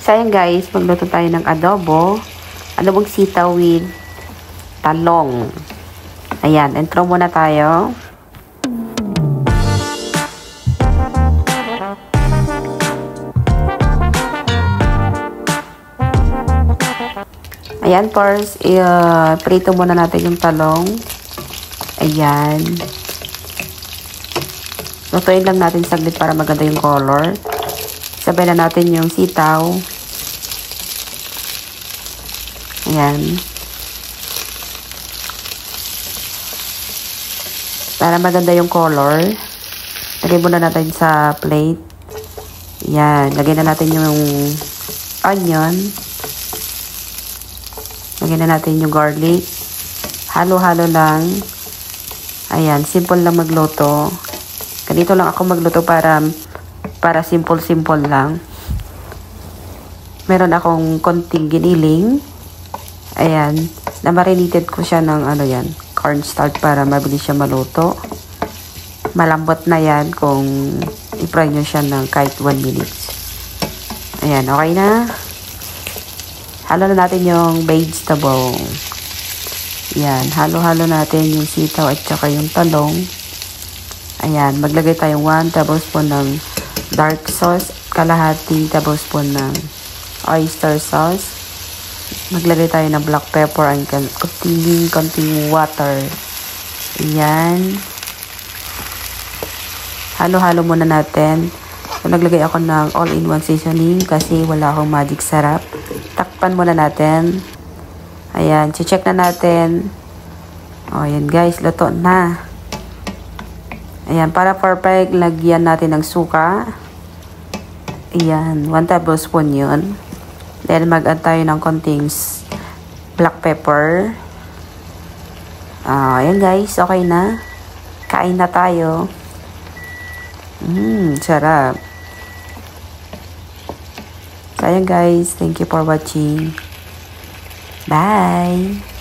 So, ayan guys, magluto tayo ng adobo. Adobong sitaw with talong. Ayan, intro muna tayo. Ayan, first, prito muna natin yung talong. Ayan. Lutuin lang natin saglit para maganda yung color. Sabay na natin yung sitaw. Ayan. Para maganda yung color. Lagay muna natin sa plate. Ayan. Lagay na natin yung onion. Lagay na natin yung garlic. Halo-halo lang. Ayan. Simple lang magluto. Ganito lang ako magluto para simple-simple lang. Meron akong konting giniling. Ayan. Na-marinated ko siya ng cornstarch para mabilis siya maluto. Malambot na yan kung i-fry nyo siya ng kahit 1 minutes. Ayan. Okay na. Halo na natin yung vegetable. Ayan. Halo-halo natin yung sitaw at saka yung talong. Ayan. Maglagay tayong 1 tablespoon ng dark sauce. Kalahating tablespoon ng oyster sauce. Maglagay tayo ng black pepper and konting water. Ayan. Halo-halo muna natin. So, naglagay ako ng all-in-one seasoning kasi wala akong magic sarap. Takpan muna natin. Ayan. Check na natin. O, ayan guys. Luto na. Ayan. Para perfect, lagyan natin ng suka. Ayan. 1 tablespoon yun. Then, mag-add tayo ng konting black pepper. Ayan guys. Okay na. Kain na tayo. Sarap. So, ayan guys. Thank you for watching. Bye!